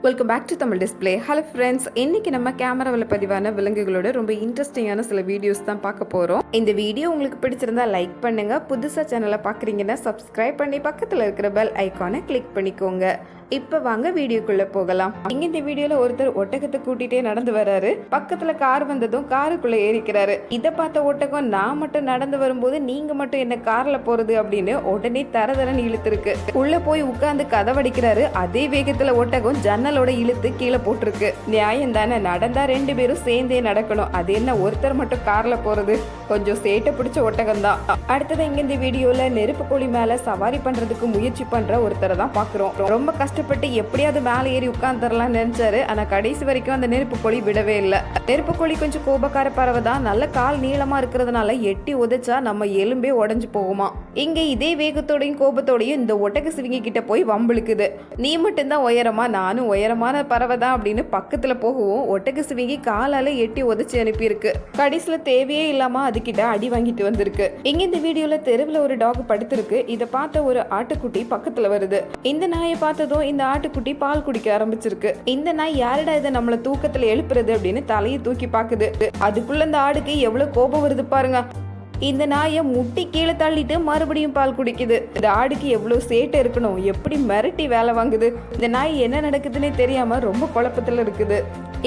Welcome back to Tamil display. Hello friends, இன்னைக்கு நம்ம கேமராவில் பதிவான விலங்குகளோட ரொம்ப இன்ட்ரெஸ்டிங்கான சில வீடியோஸ் தான் பார்க்க போகிறோம். இந்த வீடியோ உங்களுக்கு பிடிச்சிருந்தா லைக் பண்ணுங்க. புதுசாக சேனலை பார்க்குறீங்கன்னா சப்ஸ்கிரைப் பண்ணி பக்கத்தில் இருக்கிற பெல் ஐக்கானை கிளிக் பண்ணிக்கோங்க. இப்போ வாங்க வீடியோக்குள்ள போகலாம். இங்க இந்த வீடியோல ஒருத்தர் ஒட்டகத்தை கூட்டிட்டே நடந்து வர்றாரு. பக்கத்துல கார் வந்ததும் காருக்குள்ள ஏறிக்கிறாரு. இதை பார்த்த ஒட்டகம், நான் மட்டும் நடந்து வரும்போது நீங்க மட்டும் என்ன கார்ல போறது அப்படின்னு உடனே தரதரன்னு இழுத்துருக்கு. உள்ள போய் உட்கார்ந்து கதவடிக்கிறாரு. அதே வேகத்துல ஒட்டகம் ஜன்னலோட இழுத்து கீழே போட்டிருக்கு. நியாயம் தானே, நடந்தா ரெண்டு பேரும் சேர்ந்தே நடக்கணும். அது என்ன ஒருத்தர் மட்டும் கார்ல போறது? கொஞ்சம் சேட்டை பிடிச்ச ஒட்டகம் தான். அடுத்தது இங்க இந்த வீடியோல நெருப்பு கோழி மேல சவாரி பண்றதுக்கு முயற்சி பண்ற ஒருத்தரை தான் பாக்குறோம். ரொம்ப கஷ்டப்பட்டு எப்படியாவது மேலே ஏறி உட்கார்ந்துடலாம் நினைச்சாரு. ஆனா கடைசி வரைக்கும் அந்த நெருப்பு கோழி விடவே இல்லை. நெருப்பு கோழி கொஞ்சம் கோபக்கார பறவை தான். நல்ல கால் நீளமா இருக்கிறதுனால எட்டி உதைச்சா நம்ம எலும்பே உடஞ்சு போகுமா. இங்க இதே வேகத்தோடையும் கோபத்தோடையும் இந்த ஒட்டக சிவிங்கி கிட்ட போய் வம்பிழுக்குது. நீ மட்டும்தான் உயரமா, நானும் உயரமான பறவை தான் அப்படின்னு பக்கத்துல போகவும் ஒட்டக சிவிங்கி காலால எட்டி உதைச்சு அனுப்பியிருக்கு. கடைசியில தேவையே இல்லாம அதுகிட்ட அடி வாங்கிட்டு வந்திருக்கு. இங்க இந்த வீடியோல தெருவில் ஒரு டாக் படுத்திருக்கு. இதை பார்த்த ஒரு ஆட்டுக்குட்டி பக்கத்துல வருது. இந்த நாயை பார்த்ததும் இந்த ஆட்டுக்குட்டி பால் குடிக்க ஆரம்பிச்சிருக்கு. இந்த நாய் யாரடா இதை நம்மள தூக்கத்துல எழுப்புறது அப்படின்னு தலையை தூக்கி பாக்குது. அதுக்குள்ள இந்த ஆடுக்கு எவ்வளவு கோபம் வருது பாருங்க. இந்த நாயை முட்டி கீழே தள்ளிட்டு மறுபடியும் பால் குடிக்குது. இந்த ஆடுக்கு எவ்வளவு சேட்டை இருக்கணும், எப்படி மிரட்டி வேலை வாங்குது. இந்த நாய் என்ன நடக்குதுன்னே தெரியாம ரொம்ப குழப்பத்துல இருக்குது.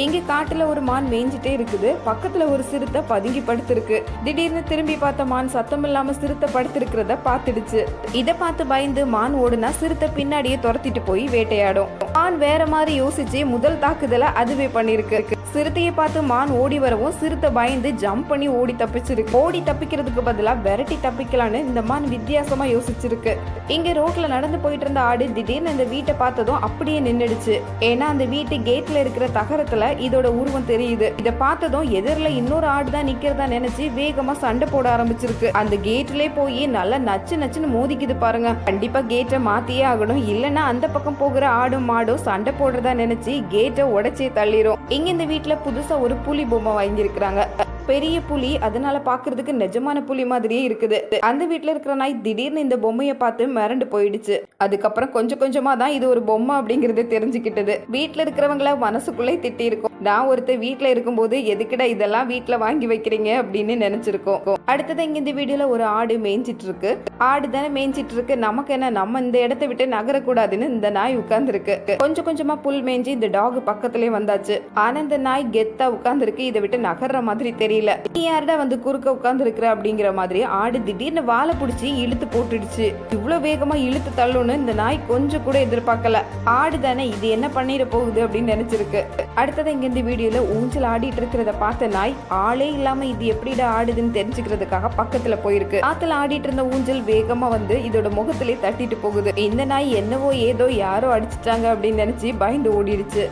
இங்க காட்டுல ஒரு மான் மேய்ஞ்சிட்டே இருக்குது. பக்கத்துல ஒரு சிறுத்தை பதுங்கி படுத்திருக்கு. திடீர்னு திரும்பி பார்த்த மான் சத்தம் இல்லாம சிறுத்தை படுத்திருக்கிறத பார்த்துடுச்சு. இதை பார்த்து பயந்து மான் ஓடுனா சிறுத்தை பின்னாடியே துரத்திட்டு போய் வேட்டையாடும். மான் வேற மாதிரி யோசிச்சு முதல் தாக்குதலை அதுவே பண்ணிருக்கு. சிறுத்தையை பார்த்து மான் ஓடி வரவும் சிறுத்தை பயந்து ஜம்ப் பண்ணி ஓடி தப்பிச்சிருக்கு. ஓடி தப்பிக்கிறதுக்கு பதிலா விரட்டி தப்பிக்கலான்னு இந்த மான் வித்தியாசமா யோசிச்சிருக்கு. இங்க ரோட்ல நடந்து போயிட்டு இருந்த ஆடு திடீர்னு இந்த வீட்டை பார்த்ததும் அப்படியே நின்னுடுச்சு. ஏன்னா அந்த வீட்டு கேட்ல இருக்கிற தகரத்துல இதோட உருவம் தெரியுது. இதை பார்த்ததும் எதிரில் இன்னொரு ஆடு தான் நிக்கிறதா நினைச்சு வேகமா சண்டை போட ஆரம்பிச்சிருக்கு. அந்த கேட்ல போய் நல்லா நச்சு நச்சுன்னு மோதிக்குது பாருங்க. கண்டிப்பா கேட்டை மாத்தியே ஆகணும், இல்லைன்னா அந்த பக்கம் போகிற ஆடும் மாடும் சண்டை போடுறதா நினைச்சு கேட்டை உடைச்சே தள்ளிரும். இங்க இந்த வீட்டுல புதுசா ஒரு புலி பொம்மை வாங்கியிருக்கிறாங்க. பெரிய புலி, அதனால பாக்குறதுக்கு நிஜமான புலி மாதிரியே இருக்குது. அந்த வீட்டுல இருக்கிற நாய் திடீர்னு இந்த பொம்மையை பார்த்து மிரண்டு போயிடுச்சு. அதுக்கப்புறம் கொஞ்சம் கொஞ்சமா தான் இது ஒரு பொம்மை அப்படிங்கறது தெரிஞ்சுக்கிட்டது. வீட்டுல இருக்கிறவங்கள மனசுக்குள்ளே திட்டி இருக்கும். நான் ஒருத்தர் வீட்டுல இருக்கும்போது எதுக்கிட இதெல்லாம் வீட்டுல வாங்கி வைக்கிறீங்க அப்படின்னு நினைச்சிருக்கோம். அடுத்தது இங்க இந்த வீடியோல ஒரு ஆடு மேய்ஞ்சிட்டு இருக்கு. ஆடு தானே மேய்ஞ்சிட்டு இருக்கு, நமக்கு என்ன, நம்ம இந்த இடத்தை விட்டு நகரக்கூடாதுன்னு இந்த நாய் உட்கார்ந்து இருக்கு. கொஞ்சம் கொஞ்சமா புல் மேய்ஞ்சி இந்த டாக் பக்கத்திலே வந்தாச்சு. ஆனா இந்த நாய் கெத்தா உட்கார்ந்து இருக்கு. இதை விட்டு நகர்ற மாதிரி தெரியல. நீ யாரடா வந்து குறுக்க உட்கார்ந்து இருக்கிற அப்படிங்கிற மாதிரி ஆடு திடீர்னு வாழை பிடிச்சி இழுத்து போட்டுடுச்சு. இவ்வளவு வேகமா இழுத்து தள்ளுன்னு இந்த நாய் கொஞ்சம் கூட எதிர்பார்க்கல. ஆடு தானே, இது என்ன பண்ணிட போகுது அப்படின்னு நினைச்சிருக்கு. அடுத்தது இங்க இந்த வீடியோல ஊஞ்சல் ஆடிட்டு இருக்கிறத பார்த்த நாய் ஆளே இல்லாம இது எப்படிடா ஆடுதுன்னு தெரிஞ்சுக்கிறதுக்காக பக்கத்துல போயிருக்கு. ஆத்துல ஆடிட்டு இருந்த ஊஞ்சல் வேகமா வந்து இதோட முகத்திலே தட்டிட்டு போகுது. இந்த நாய் என்னவோ ஏதோ யாரோ அடிச்சுட்டாங்க அப்படின்னு நினைச்சு பயந்து ஓடிடுச்சு.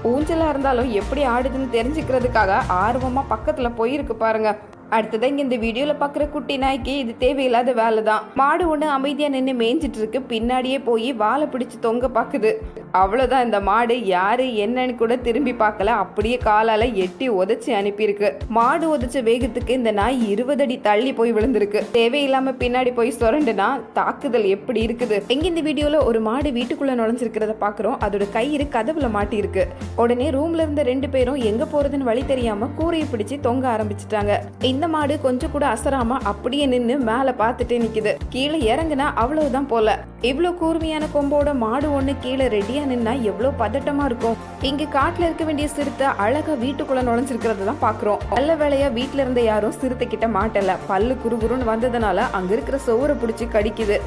ஊஞ்சலா இருந்தாலும் எப்படி ஆடுதுன்னு தெரிஞ்சுக்கிறதுக்காக ஆர்வமா பக்கத்துல போயிருக்கு பாருங்க. அடுத்ததான் இங்க இந்த வீடியோல பாக்குற குட்டி நாய்க்கு இது தேவையில்லாத வேலை தான். மாடு ஒண்ணு அமைதியா நின்று மேய்ஞ்சிட்டு இருக்கு. பின்னாடியே போய் வாழை பிடிச்சு தொங்க பாக்குது. அவ்வளவுதான், இந்த மாடு யாரு என்னன்னு கூட திரும்பி பார்க்கல. அப்படியே காலால எட்டி உதைச்சு அனுப்பியிருக்கு. மாடு உதைச்ச வேகத்துக்கு இந்த நாய் 20 அடி தள்ளி போய் விழுந்திருக்கு. தேவையில்லாம பின்னாடி போய் சொரண்டுனா தாக்குதல் எப்படி இருக்குது. எங்க இந்த வீடியோல ஒரு மாடு வீட்டுக்குள்ள நுழைஞ்சிருக்கிறத பாக்குறோம். அதோட கயிறு கதவுல மாட்டி இருக்கு. உடனே ரூம்ல இருந்த 2 பேரும் எங்க போறதுன்னு வழி தெரியாம கூரையை பிடிச்சு தொங்க ஆரம்பிச்சுட்டாங்க. இந்த மாடு கொஞ்சம் கூட அசராம அப்படியே நின்னு மேல பார்த்துட்டே நிக்குது. கீழே இறங்குனா அவ்வளவுதான் போல. இவ்வளவு கூர்மையான கொம்போட மாடு ஒண்ணு கீழே ரெடியா நின்னா எவ்வளவு பதட்டமா இருக்கும். இங்க காட்டுல இருக்க வேண்டிய சிறுத்தை அழகா வீட்டுக்குள்ள நுழைஞ்சிருக்கிறத தான் பாக்குறோம். நல்ல வேளையா வீட்டுல இருந்த யாரும் சிறுத்தை கிட்ட மாட்டல. பல்லு குறுகுறுன்னு வந்ததுனால அங்க இருக்கிற சோறை பிடிச்சி கடிக்குது.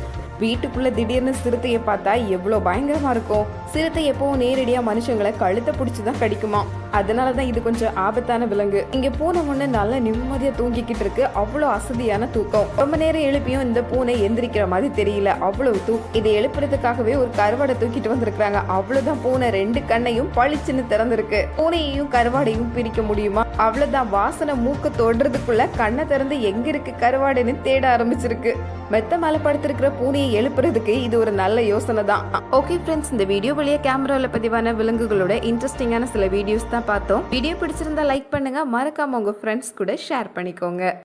வீட்டுக்குள்ள திடீர்னு சிறுத்தையை பார்த்தா எவ்வளவு பயங்கரமா இருக்கும். சிறுத்தை எப்பவும் நேரடியா மனுஷங்களை கழுத்தை பிடிச்சுதான் கடிக்குமா. அதனாலதான் இது கொஞ்சம் ஆபத்தான விலங்கு. இங்க பூனை ஒண்ணு நல்லா நிம்மதியா தூங்கிக்கிட்டு இருக்கு. அவ்வளவு அசதியான தூக்கம். ரொம்ப நேரம் எழுப்பியும் இந்த பூனை எந்திரிக்கிற மாதிரி தெரியல. அவ்வளவு இதை எழுப்புறதுக்காகவே ஒரு கருவாடை தூக்கிட்டு வந்திருக்காங்க. அவ்வளவுதான், பூனை 2 கண்ணையும் பளிச்சுன்னு திறந்திருக்கு. பூனையையும் கருவாடையும் பிரிக்க முடியுமா? அவ்வளவுதான், வாசனை மூக்க தொடுறதுக்குள்ள கண்ணை திறந்து எங்க இருக்கு கருவாடுன்னு தேட ஆரம்பிச்சிருக்கு. மெத்த மேல படுத்திருக்கிற பூனையை எழுப்புறதுக்கு இது ஒரு நல்ல யோசனை தான். ஓகே ஃப்ரெண்ட்ஸ், இந்த வீடியோ வழியா கேமரால பதிவான விலங்குகளோட இன்ட்ரெஸ்டிங்கான சில வீடியோஸ் தான் பார்த்தோம். வீடியோ பிடிச்சிருந்தா லைக் பண்ணுங்க, மறக்காம உங்க ஃப்ரெண்ட்ஸ் கூட ஷேர் பண்ணிக்கோங்க.